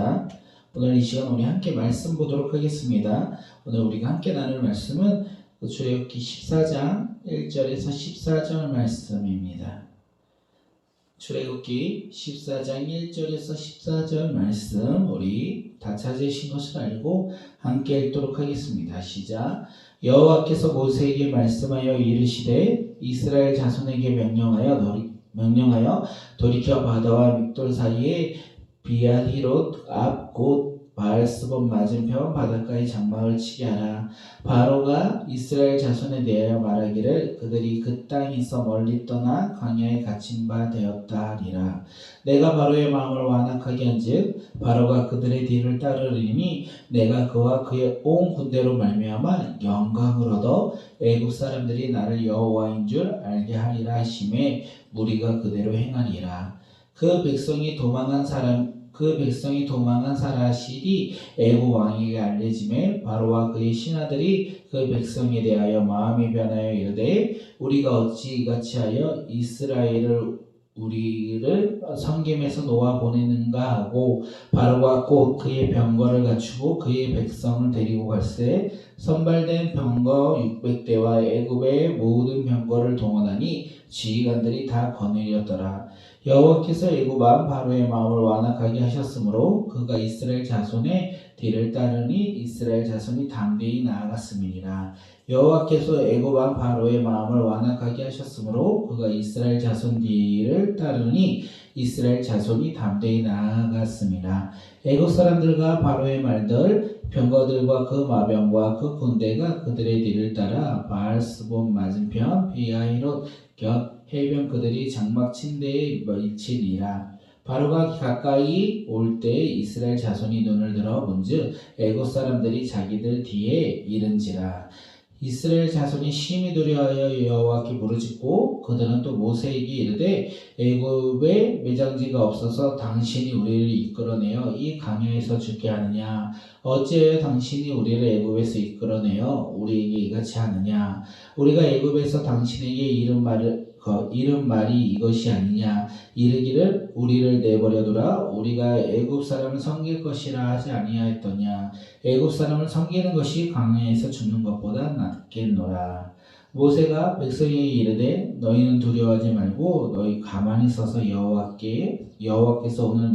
반갑습니다. 오늘 이 시간 우리 함께 말씀 보도록 하겠습니다. 오늘 우리가 함께 나눌 말씀은 출애굽기 14장 1절에서 14절 말씀입니다. 출애굽기 14장 1절에서 14절 말씀 우리 다 찾으신 것을 알고 함께 읽도록 하겠습니다. 시작. 여호와께서 모세에게 말씀하여 이르시되 이스라엘 자손에게 명령하여 돌이켜 바다와 믹돌 사이에 비아히롯 앞 곧 바알스본 맞은편 바닷가에 장막을 치게 하라. 바로가 이스라엘 자손에 대하여 말하기를 그들이 그 땅에서 멀리 떠나 광야에 갇힌 바 되었다 하리라. 내가 바로의 마음을 완악하게 한즉 바로가 그들의 뒤를 따르리니 내가 그와 그의 온 군대로 말미암아 영광을 얻어 애국 사람들이 나를 여호와인 줄 알게 하리라 하시매 무리가 그대로 행하리라. 그 백성이 도망한 사라실이 애국 왕에게 알려짐에 바로와 그의 신하들이 그 백성에 대하여 마음이 변하여 이르되 우리가 어찌 이같이 하여 우리를 섬김에서 놓아 보내는가 하고 바로가 곧 그의 병거를 갖추고 그의 백성을 데리고 갈새 선발된 병거 600대와 애굽의 모든 병거를 동원하니 지휘관들이 다 거느렸더라. 여호와께서 애굽 왕 바로의 마음을 완악하게 하셨으므로 그가 이스라엘 자손의 뒤를 따르니 이스라엘 자손이 담대히 나아갔음이니라. 여호와께서 애굽 왕 바로의 마음을 완악하게 하셨으므로 그가 이스라엘 자손 뒤를 따르니 이스라엘 자손이 담대히 나아갔음이라. 애굽 사람들과 바로의 말들 병거들과 그 마병과 그 군대가 그들의 뒤를 따라 바알스본 맞은편 비아히롯 곁 해변 그들이 장막 친 데에 미치니라. 바로가 가까이 올 때 이스라엘 자손이 눈을 들어 본즉 애굽 사람들이 자기들 뒤에 이른지라. 이스라엘 자손이 심히 두려워하여 여호와께 부르짖고 그들은 또 모세에게 이르되 애굽에 매장지가 없어서 당신이 우리를 이끌어내어 이 광야에서 죽게 하느냐? 어찌하여 당신이 우리를 애굽에서 이끌어내어 우리에게 이같이 하느냐? 우리가 애굽에서 당신에게 이른 말이 이것이 아니냐? 이르기를 우리를 내버려두라. 우리가 애굽 사람을 섬길 것이라 하지 아니하였더냐? 애굽 사람을 섬기는 것이 광야에서 죽는 것보다 낫겠노라. 모세가 백성에게 이르되 너희는 두려워하지 말고 너희 가만히 서서 여호와께서 오늘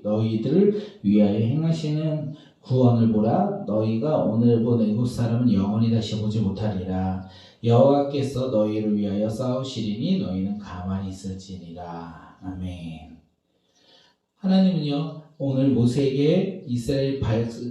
너희들을 위하여 행하시는 구원을 보라. 너희가 오늘 본 애굽 사람은 영원히 다시 보지 못하리라. 여호와께서 너희를 위하여 싸우시리니 너희는 가만히 있을지니라. 아멘. 하나님은요 오늘 모세에게 이스라엘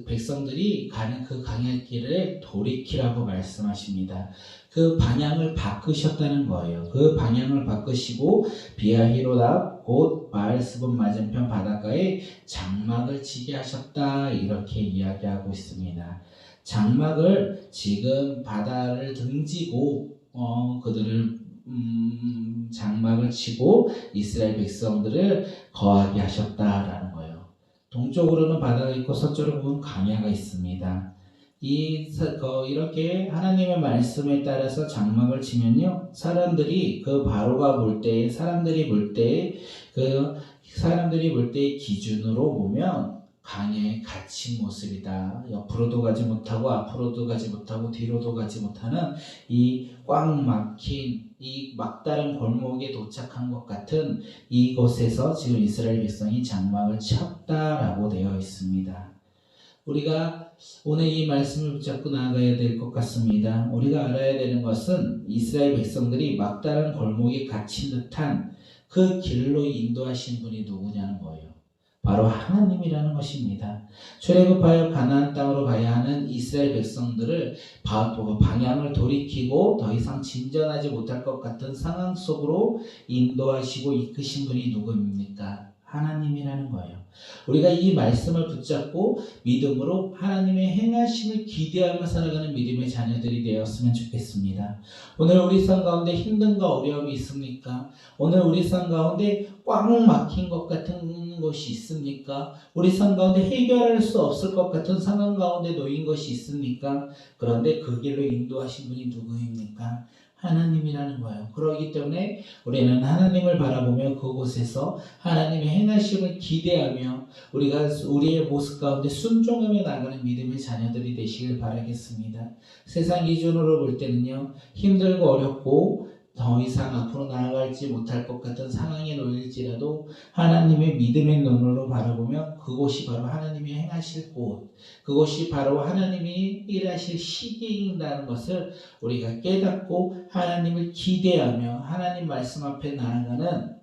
백성들이 가는 그 광야길을 돌이키라고 말씀하십니다. 그 방향을 바꾸셨다는 거예요. 그 방향을 바꾸시고 비아히롯 앞 곧 바알스본 맞은편 바닷가에 장막을 치게 하셨다 이렇게 이야기하고 있습니다. 장막을 지금 바다를 등지고 그들을 장막을 치고 이스라엘 백성들을 거하게 하셨다라는 거예요. 동쪽으로는 바다가 있고 서쪽으로 보면 광야가 있습니다. 이렇게 하나님의 말씀에 따라서 장막을 치면요, 사람들이 그 바로가 볼 때, 사람들이 볼 때의 기준으로 보면 광야에 갇힌 모습이다. 옆으로도 가지 못하고 앞으로도 가지 못하고 뒤로도 가지 못하는 이 꽉 막힌 이 막다른 골목에 도착한 것 같은 이곳에서 지금 이스라엘 백성이 장막을 쳤다라고 되어 있습니다. 우리가 오늘 이 말씀을 붙잡고 나아가야 될 것 같습니다. 우리가 알아야 되는 것은 이스라엘 백성들이 막다른 골목에 갇힌 듯한 그 길로 인도하신 분이 누구냐는 거예요. 바로 하나님이라는 것입니다. 출애굽하여 가나안 땅으로 가야 하는 이스라엘 백성들을 방향을 돌이키고 더 이상 진전하지 못할 것 같은 상황 속으로 인도하시고 이끄신 분이 누구입니까? 하나님이라는 거예요. 우리가 이 말씀을 붙잡고 믿음으로 하나님의 행하심을 기대하며 살아가는 믿음의 자녀들이 되었으면 좋겠습니다. 오늘 우리 삶 가운데 힘든가 어려움이 있습니까? 오늘 우리 삶 가운데 꽉 막힌 것 같은 것이 있습니까? 우리 삶 가운데 해결할 수 없을 것 같은 상황 가운데 놓인 것이 있습니까? 그런데 그 길로 인도하신 분이 누구입니까? 하나님이라는 거예요. 그렇기 때문에 우리는 하나님을 바라보며 그곳에서 하나님의 행하심을 기대하며 우리가 우리의 모습 가운데 순종하며 나가는 믿음의 자녀들이 되시길 바라겠습니다. 세상 기준으로 볼 때는요, 힘들고 어렵고 더 이상 앞으로 나아갈지 못할 것 같은 상황에 놓일지라도 하나님의 믿음의 눈으로 바라보면 그곳이 바로 하나님이 행하실 곳, 그곳이 바로 하나님이 일하실 시기인다는 것을 우리가 깨닫고 하나님을 기대하며 하나님 말씀 앞에 나아가는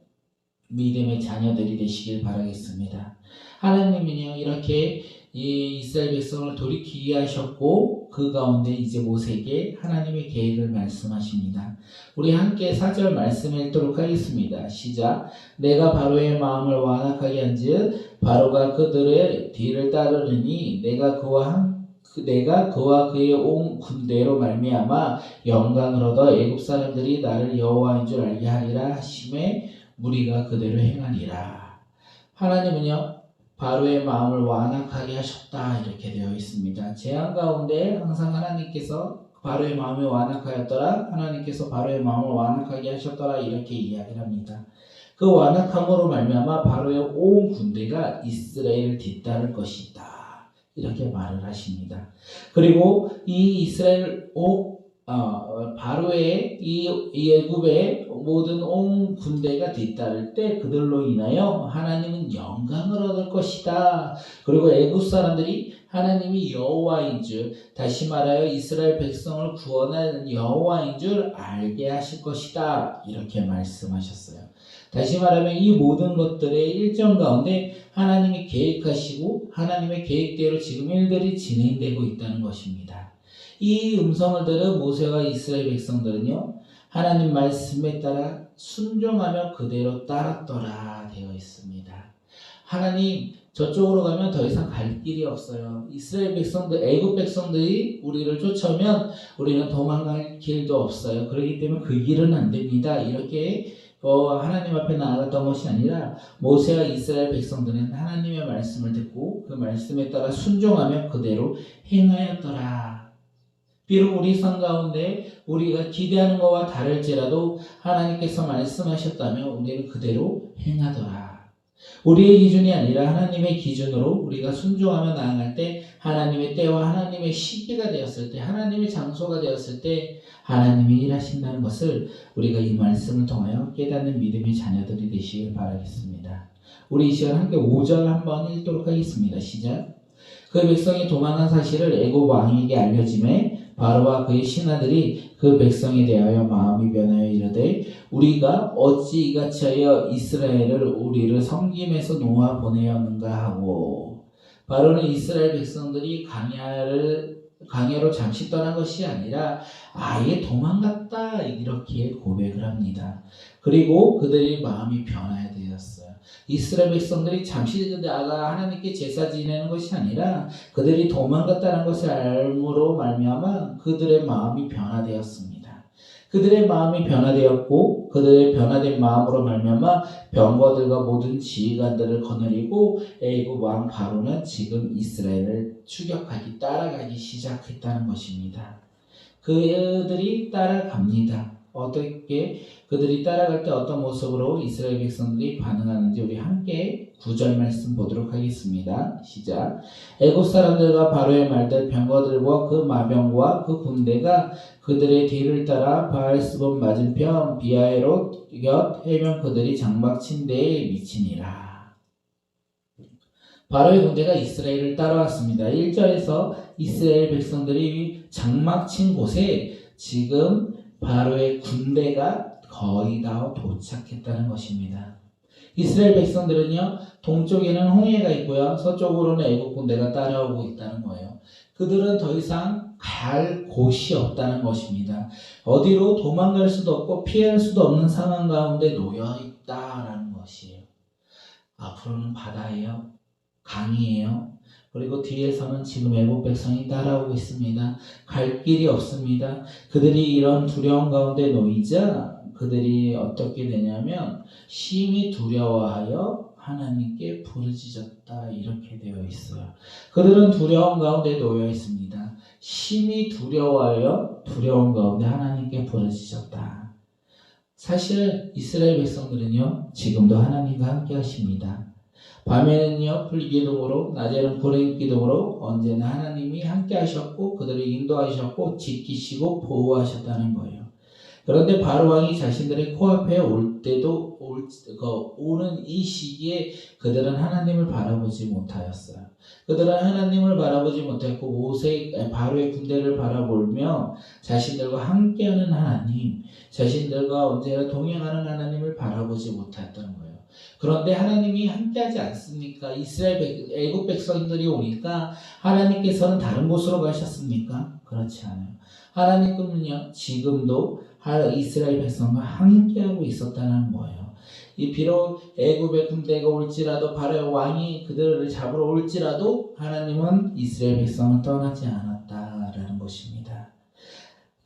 믿음의 자녀들이 되시길 바라겠습니다. 하나님은요, 이렇게 이 이스라엘 백성을 돌이키게 하셨고 그 가운데 이제 모세에게 하나님의 계획을 말씀하십니다. 우리 함께 4절 말씀 읽도록 하겠습니다. 시작. 내가 바로의 마음을 완악하게 한즉 바로가 그들의 뒤를 따르느니 내가 그와 그의 온 군대로 말미암아 영광을 얻어 애굽 사람들이 나를 여호와인 줄 알게 하리라 하심에 무리가 그대로 행하리라. 하나님은요, 바로의 마음을 완악하게 하셨다 이렇게 되어 있습니다. 재앙 가운데 항상 하나님께서 바로의 마음이 완악하였더라, 하나님께서 바로의 마음을 완악하게 하셨더라 이렇게 이야기를 합니다. 그 완악함으로 말미암아 바로의 온 군대가 이스라엘을 뒤따를 것이다 이렇게 말을 하십니다. 그리고 이 이스라엘 바로의 이 애굽의 모든 온 군대가 뒤따를 때 그들로 인하여 하나님은 영광을 얻을 것이다. 그리고 애굽 사람들이 하나님이 여호와인 줄, 다시 말하여 이스라엘 백성을 구원하는 여호와인 줄 알게 하실 것이다 이렇게 말씀하셨어요. 다시 말하면 이 모든 것들의 일정 가운데 하나님이 계획하시고 하나님의 계획대로 지금 일들이 진행되고 있다는 것입니다. 이 음성을 들은 모세와 이스라엘 백성들은요, 하나님 말씀에 따라 순종하며 그대로 따랐더라 되어 있습니다. 하나님 저쪽으로 가면 더 이상 갈 길이 없어요. 이스라엘 백성들, 애굽 백성들이 우리를 쫓아오면 우리는 도망갈 길도 없어요. 그렇기 때문에 그 길은 안 됩니다. 이렇게 하나님 앞에 나아갔던 것이 아니라 모세와 이스라엘 백성들은 하나님의 말씀을 듣고 그 말씀에 따라 순종하며 그대로 행하였더라. 비록 우리 삶 가운데 우리가 기대하는 것과 다를지라도 하나님께서 말씀하셨다면 우리는 그대로 행하더라. 우리의 기준이 아니라 하나님의 기준으로 우리가 순종하며 나아갈 때 하나님의 때와 하나님의 시기가 되었을 때 하나님의 장소가 되었을 때 하나님이 일하신다는 것을 우리가 이 말씀을 통하여 깨닫는 믿음의 자녀들이 되시길 바라겠습니다. 우리 이 시간 함께 5절 한번 읽도록 하겠습니다. 시작. 그 백성이 도망한 사실을 애굽 왕에게 알려짐에 바로와 그의 신하들이 그 백성에 대하여 마음이 변하여 이르되 우리가 어찌 이같이 하여 이스라엘을 우리를 섬김에서 놓아 보내었는가 하고, 바로는 이스라엘 백성들이 광야로 잠시 떠난 것이 아니라 아예 도망갔다 이렇게 고백을 합니다. 그리고 그들의 마음이 변화해야 되었어요. 이스라엘 백성들이 잠시 나가 하나님께 제사 지내는 것이 아니라 그들이 도망갔다는 것을 알므로 말미암아 그들의 마음이 변화되었습니다. 그들의 마음이 변화되었고 그들의 변화된 마음으로 말미암아 병거들과 모든 지휘관들을 거느리고 애굽 왕 바로는 지금 이스라엘을 추격하기 따라가기 시작했다는 것입니다. 그들이 따라갑니다. 어떻게 그들이 따라갈 때 어떤 모습으로 이스라엘 백성들이 반응하는지 우리 함께 9절 말씀 보도록 하겠습니다. 시작. 애굽 사람들과 바로의 말들 병거들과 그 마병과 그 군대가 그들의 뒤를 따라 바알스본 맞은편 비아에롯 곁 해변 그들이 장막친 데에 미치니라. 바로의 군대가 이스라엘을 따라왔습니다. 1절에서 이스라엘 백성들이 장막친 곳에 지금 바로의 군대가 거의 다 도착했다는 것입니다. 이스라엘 백성들은요, 동쪽에는 홍해가 있고요, 서쪽으로는 애국 군대가 따라오고 있다는 거예요. 그들은 더 이상 갈 곳이 없다는 것입니다. 어디로 도망갈 수도 없고 피할 수도 없는 상황 가운데 놓여 있다라는 것이에요. 앞으로는 바다예요, 강이에요. 그리고 뒤에서는 지금 애국 백성이 따라오고 있습니다. 갈 길이 없습니다. 그들이 이런 두려움 가운데 놓이자 그들이 어떻게 되냐면 심히 두려워하여 하나님께 부르짖었다 이렇게 되어 있어요. 그들은 두려움 가운데 놓여 있습니다. 심히 두려워하여 두려운 가운데 하나님께 부르짖었다. 사실 이스라엘 백성들은요, 지금도 하나님과 함께 하십니다. 밤에는요 불기둥으로, 낮에는 불의 기둥으로 언제나 하나님이 함께 하셨고 그들을 인도하셨고 지키시고 보호하셨다는 거예요. 그런데 바로왕이 자신들의 코앞에 올 때도 오는 이 시기에 그들은 하나님을 바라보지 못하였어요. 그들은 하나님을 바라보지 못했고 바로의 군대를 바라보며 자신들과 함께하는 하나님, 자신들과 언제나 동행하는 하나님을 바라보지 못했던 거예요. 그런데 하나님이 함께하지 않습니까? 애국 백성들이 오니까 하나님께서는 다른 곳으로 가셨습니까? 그렇지 않아요. 하나님께서는요 지금도 이스라엘 백성과 함께하고 있었다는 거예요. 비록 애굽의 군대가 올지라도 바로의 왕이 그들을 잡으러 올지라도 하나님은 이스라엘 백성을 떠나지 않았다라는 것입니다.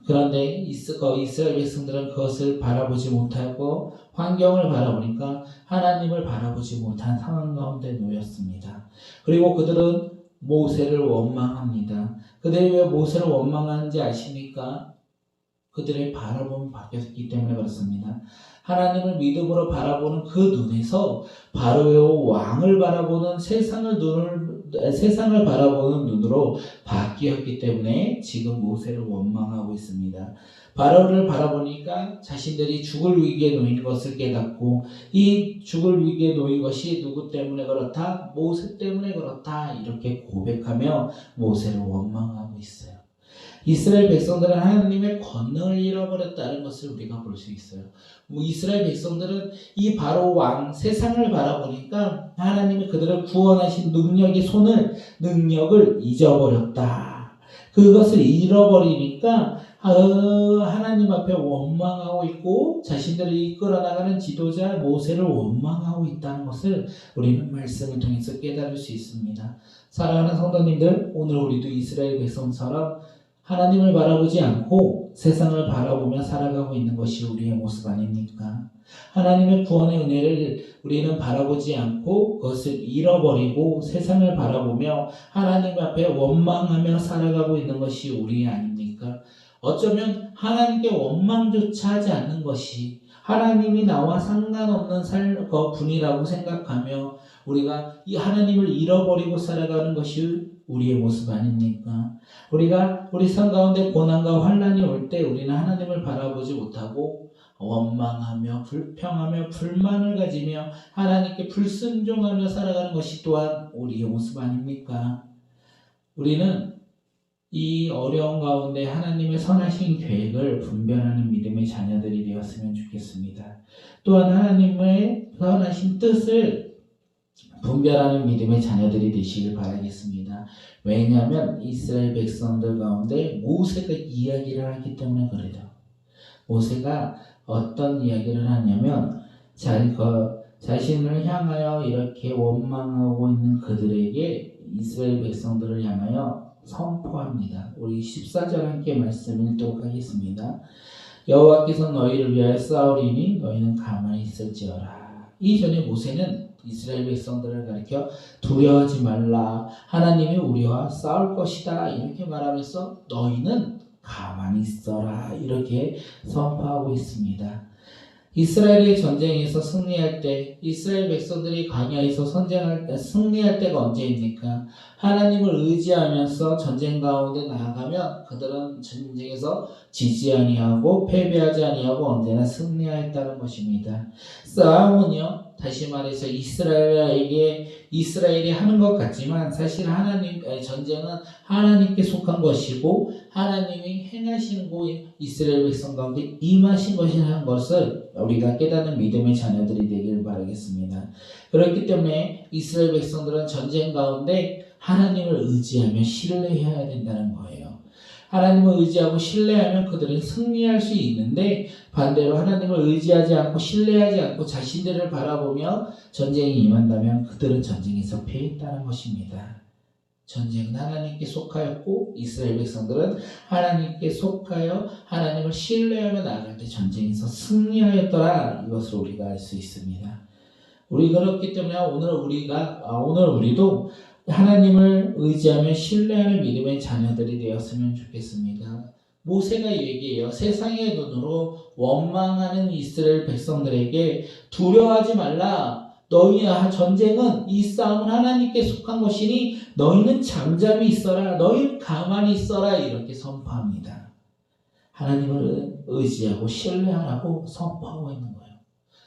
그런데 이스라엘 백성들은 그것을 바라보지 못하고 환경을 바라보니까 하나님을 바라보지 못한 상황 가운데 놓였습니다. 그리고 그들은 모세를 원망합니다. 그들이 왜 모세를 원망하는지 아십니까? 그들의 바라봄이 바뀌었기 때문에 그렇습니다. 하나님을 믿음으로 바라보는 그 눈에서 바로의 왕을 바라보는 세상을 바라보는 눈으로 바뀌었기 때문에 지금 모세를 원망하고 있습니다. 바로를 바라보니까 자신들이 죽을 위기에 놓인 것을 깨닫고 이 죽을 위기에 놓인 것이 누구 때문에 그렇다? 모세 때문에 그렇다. 이렇게 고백하며 모세를 원망하고 있어요. 이스라엘 백성들은 하나님의 권능을 잃어버렸다는 것을 우리가 볼 수 있어요. 이스라엘 백성들은 이 바로 왕 세상을 바라보니까 하나님이 그들을 구원하신 능력을 잊어버렸다. 그것을 잃어버리니까 하나님 앞에 원망하고 있고 자신들을 이끌어 나가는 지도자 모세를 원망하고 있다는 것을 우리는 말씀을 통해서 깨달을 수 있습니다. 사랑하는 성도님들, 오늘 우리도 이스라엘 백성처럼 하나님을 바라보지 않고 세상을 바라보며 살아가고 있는 것이 우리의 모습 아닙니까? 하나님의 구원의 은혜를 우리는 바라보지 않고 그것을 잃어버리고 세상을 바라보며 하나님 앞에 원망하며 살아가고 있는 것이 우리 아닙니까? 어쩌면 하나님께 원망조차 하지 않는 것이 하나님이 나와 상관없는 분이라고 생각하며 우리가 이 하나님을 잃어버리고 살아가는 것이 우리의 모습 아닙니까? 우리 삶 가운데 고난과 환난이 올 때 우리는 하나님을 바라보지 못하고 원망하며 불평하며 불만을 가지며 하나님께 불순종하며 살아가는 것이 또한 우리의 모습 아닙니까? 우리는 이 어려운 가운데 하나님의 선하신 계획을 분별하는 믿음의 자녀들이 되었으면 좋겠습니다. 또한 하나님의 선하신 뜻을 분별하는 믿음의 자녀들이 되시길 바라겠습니다. 왜냐하면 이스라엘 백성들 가운데 모세가 이야기를 하기 때문에 그래요. 모세가 어떤 이야기를 하냐면 자신을 향하여 이렇게 원망하고 있는 그들에게 이스라엘 백성들을 향하여 선포합니다. 우리 14절 함께 말씀 읽도록 하겠습니다. 여호와께서 너희를 위하여 싸우리니 너희는 가만히 있을지어라. 이전에 모세는 이스라엘 백성들을 가리켜 두려워하지 말라, 하나님이 우리와 싸울 것이다 이렇게 말하면서 너희는 가만히 있어라 이렇게 선포하고 있습니다. 이스라엘의 전쟁에서 승리할 때, 이스라엘 백성들이 광야에서 승리할 때가 언제입니까? 하나님을 의지하면서 전쟁 가운데 나아가면 그들은 전쟁에서 지지 아니하고 패배하지 아니하고 언제나 승리하였다는 것입니다. 싸움은요, 다시 말해서 이스라엘이 하는 것 같지만 사실 전쟁은 하나님께 속한 것이고 하나님이 행하시는 이스라엘 백성 가운데 임하신 것이라는 것을 우리가 깨닫는 믿음의 자녀들이 되길 바라겠습니다. 그렇기 때문에 이스라엘 백성들은 전쟁 가운데 하나님을 의지하며 신뢰해야 된다는 거예요. 하나님을 의지하고 신뢰하면 그들은 승리할 수 있는데 반대로 하나님을 의지하지 않고 신뢰하지 않고 자신들을 바라보며 전쟁이 임한다면 그들은 전쟁에서 패했다는 것입니다. 전쟁은 하나님께 속하였고 이스라엘 백성들은 하나님께 속하여 하나님을 신뢰하며 나아갈 때 전쟁에서 승리하였더라. 이것을 우리가 알 수 있습니다. 우리 그렇기 때문에 오늘 우리도 하나님을 의지하며 신뢰하는 믿음의 자녀들이 되었으면 좋겠습니다. 모세가 얘기해요. 세상의 눈으로 원망하는 이스라엘 백성들에게 두려워하지 말라. 너희와 전쟁은 이 싸움은 하나님께 속한 것이니 너희는 잠잠히 있어라. 너희는 가만히 있어라. 이렇게 선포합니다. 하나님을 의지하고 신뢰하라고 선포하고 있는 거예요.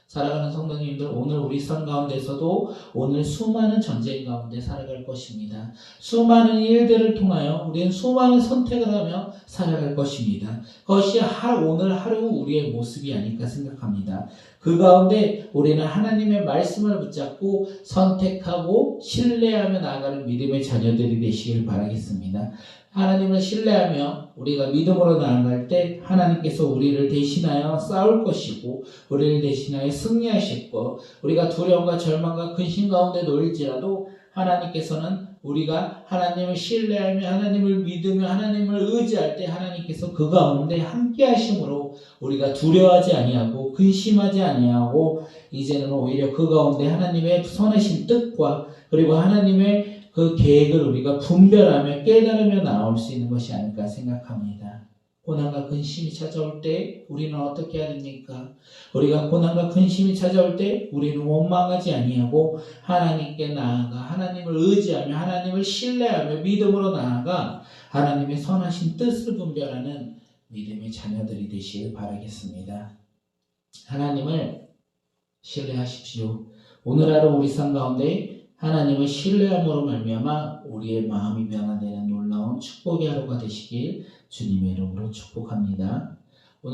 살아가는 성도님들, 오늘 우리 삶 가운데서도 오늘 수많은 전쟁 가운데 살아갈 것입니다. 수많은 일들을 통하여 우리는 수많은 선택을 하며 살아갈 것입니다. 그것이 오늘 하루 우리의 모습이 아닐까 생각합니다. 그 가운데 우리는 하나님의 말씀을 붙잡고 선택하고 신뢰하며 나아가는 믿음의 자녀들이 되시길 바라겠습니다. 하나님을 신뢰하며 우리가 믿음으로 나아갈 때 하나님께서 우리를 대신하여 싸울 것이고 우리를 대신하여 승리하실 것, 우리가 두려움과 절망과 근심 가운데 놓일지라도 하나님께서는 우리가 하나님을 신뢰하며 하나님을 믿으며 하나님을 의지할 때 하나님께서 그 가운데 함께 하심으로 우리가 두려워하지 아니하고 근심하지 아니하고 이제는 오히려 그 가운데 하나님의 선하신 뜻과 그리고 하나님의 그 계획을 우리가 분별하며 깨달으며 나올 수 있는 것이 아닐까 생각합니다. 고난과 근심이 찾아올 때 우리는 어떻게 해야 됩니까? 우리가 고난과 근심이 찾아올 때 우리는 원망하지 아니하고 하나님께 나아가 하나님을 의지하며 하나님을 신뢰하며 믿음으로 나아가 하나님의 선하신 뜻을 분별하는 믿음의 자녀들이 되시길 바라겠습니다. 하나님을 신뢰하십시오. 오늘 하루 우리 삶 가운데 하나님을 신뢰함으로 말미암아 우리의 마음이 변화되는 놀라운 축복의 하루가 되시길 주님의 이름으로 축복합니다.